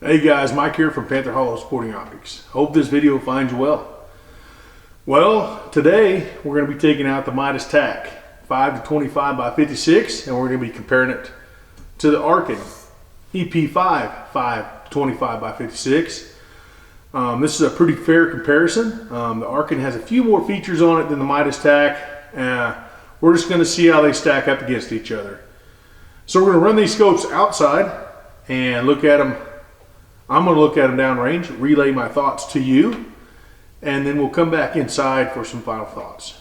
Hey guys, Mike here from Panther Hollow Sporting Optics. Hope this video finds you well. Well, today we're going to be taking out the Midas Tac 5 to 25 by 56, and we're going to be comparing it to the Arken EP5 5 to 25 by 56. This is a pretty fair comparison. The Arken has a few more features on it than the Midas Tac. We're just going to see how they stack up against each other. So we're going to run these scopes outside and look at them. I'm going to look at them downrange, relay my thoughts to you, and then we'll come back inside for some final thoughts.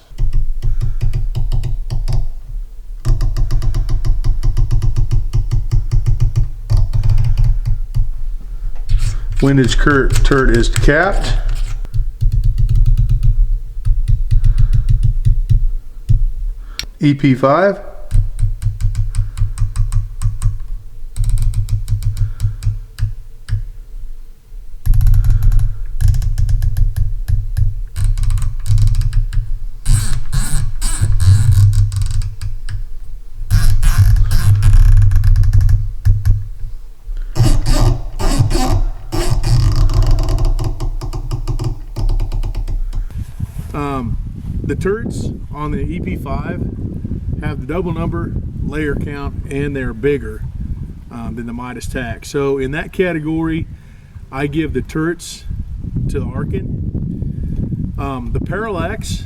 Windage turret is capped. EP5. The turrets on the EP5 have the double number layer count, and they're bigger than the Midas Tac. So in that category, I give the turrets to the Arken. The parallax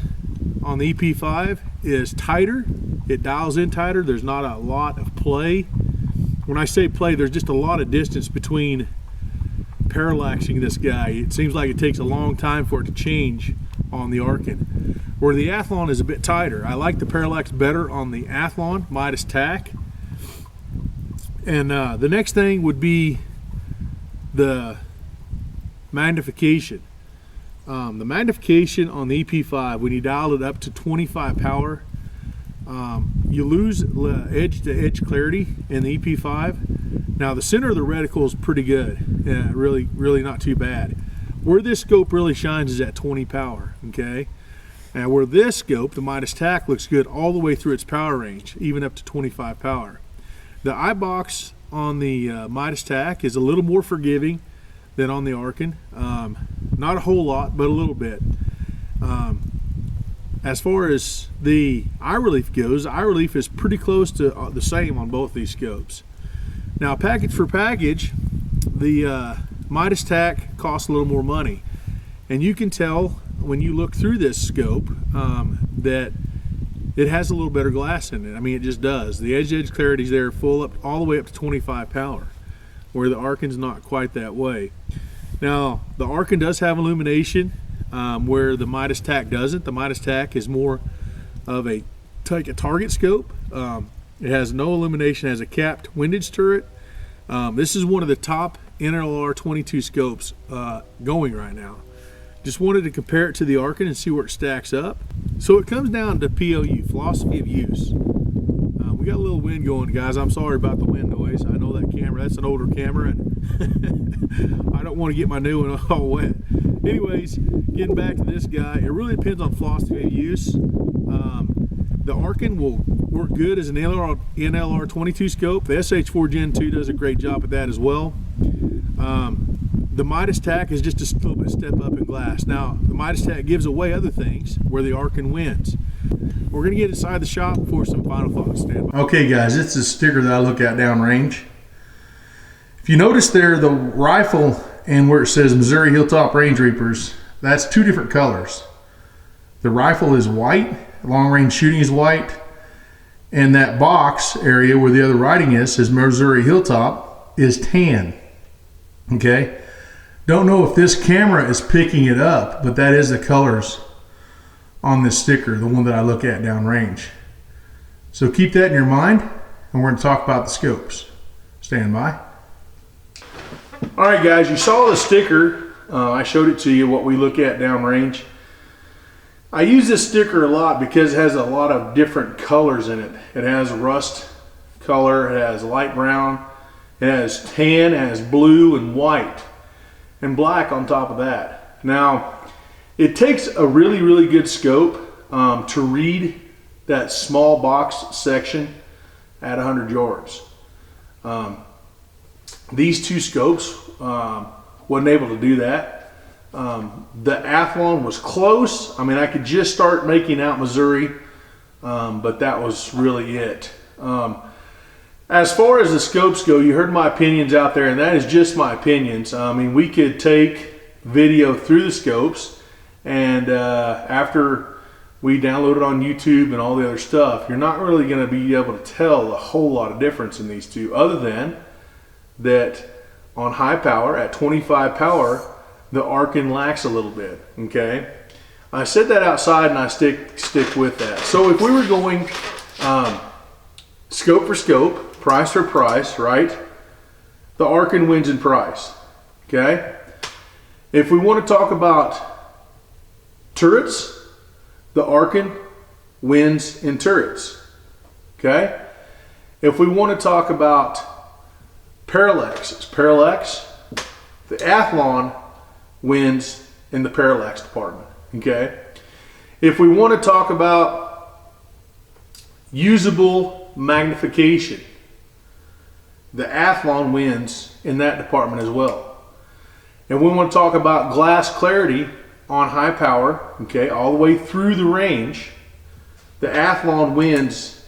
on the EP5 is tighter. It dials in tighter. There's not a lot of play. When I say play, there's just a lot of distance between parallaxing this guy. It seems like it takes a long time for it to change on the Arken, where the Athlon is a bit tighter. I like the parallax better on the Athlon Midas Tac. And the next thing would be the magnification. The magnification on the EP5, when you dial it up to 25 power, you lose edge-to-edge clarity in the EP5. Now the center of the reticle is pretty good. Yeah, really not too bad. Where this scope really shines is at 20 power, okay? Now where this scope, the Midas Tac, looks good all the way through its power range, even up to 25 power. The eye box on the Midas Tac is a little more forgiving than on the Arken. Not a whole lot, but a little bit. As far as the eye relief goes, eye relief is pretty close to the same on both these scopes. Now package for package, the Midas Tac costs a little more money, and you can tell when you look through this scope that it has a little better glass in it. I mean, it just does. The edge clarity is there full up all the way up to 25 power, where the Arken's not quite that way. Now the Arken does have illumination where the Midas Tac doesn't. The Midas Tac is more of a target scope. It has no illumination, it has a capped windage turret. This is one of the top NLR 22 scopes going right now. Just wanted to compare it to the Arken and see where it stacks up. So it comes down to POU, philosophy of use. We got a little wind going, guys. I'm sorry about the wind noise. I know that camera, that's an older camera, and I don't want to get my new one all wet. Anyways, getting back to this guy, it really depends on philosophy of use. The Arken will work good as an NLR 22 scope. The SH4 Gen 2 does a great job at that as well. The Midas Tac is just a little bit step up in glass. Now, the Midas Tac gives away other things where the Arken wins. We're going to get inside the shop for some final thoughts. Stand by. Okay, guys, it's a sticker that I look at downrange. If you notice there, the rifle and where it says Missouri Hilltop Range Reapers, that's two different colors. The rifle is white, long range shooting is white, and that box area where the other writing is, says Missouri Hilltop, is tan. Okay? Don't know if this camera is picking it up, but that is the colors on this sticker, the one that I look at downrange. So keep that in your mind, and we're going to talk about the scopes. Stand by. All right, guys, you saw the sticker. I showed it to you, what we look at downrange. I use this sticker a lot because it has a lot of different colors in it. It has rust color, it has light brown, it has tan, it has blue and white, and black on top of that. Now, it takes a really good scope to read that small box section at 100 yards. these two scopes wasn't able to do that. The Athlon was close. I mean, I could just start making out Missouri, but that was really it. As far as the scopes go, you heard my opinions out there, and that is just my opinions. I mean, we could take video through the scopes, and after we download it on YouTube and all the other stuff, you're not really going to be able to tell a whole lot of difference in these two, other than that on high power, at 25 power, the Arken lacks a little bit, okay? I said that outside, and I stick with that. So if we were going scope for scope, price for price, right? The Arken wins in price, okay? If we want to talk about turrets, the Arken wins in turrets, okay? If we want to talk about parallaxes, the Athlon wins in the parallax department, okay? If we want to talk about usable magnification, the Athlon wins in that department as well. And we want to talk about glass clarity on high power, okay, all the way through the range, the Athlon wins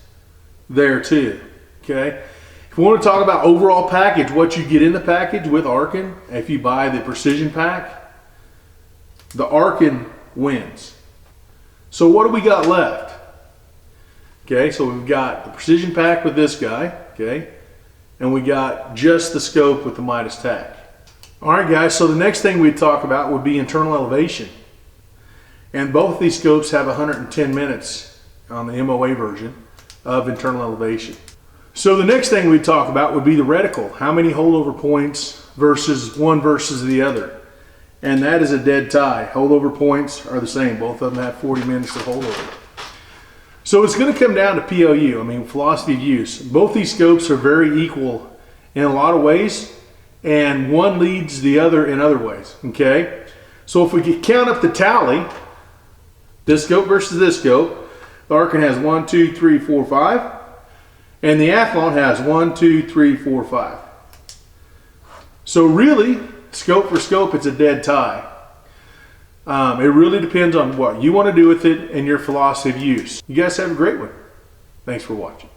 there too, okay? If we want to talk about overall package, what you get in the package with Arken, if you buy the precision pack, the Arken wins. So what do we got left? Okay, so we've got the precision pack with this guy, okay, and we got just the scope with the Midas Tac. All right, guys, so the next thing we'd talk about would be internal elevation. And both these scopes have 110 minutes on the MOA version of internal elevation. So the next thing we'd talk about would be the reticle. How many holdover points versus one versus the other. And that is a dead tie. Holdover points are the same. Both of them have 40 minutes of holdover. So it's going to come down to POU, I mean philosophy of use. Both these scopes are very equal in a lot of ways, and one leads the other in other ways, okay? So if we could count up the tally, this scope versus this scope, the Arken has 1, 2, 3, 4, 5, and the Athlon has 1, 2, 3, 4, 5. So really, scope for scope, it's a dead tie. It really depends on what you want to do with it and your philosophy of use. You guys have a great one. Thanks for watching.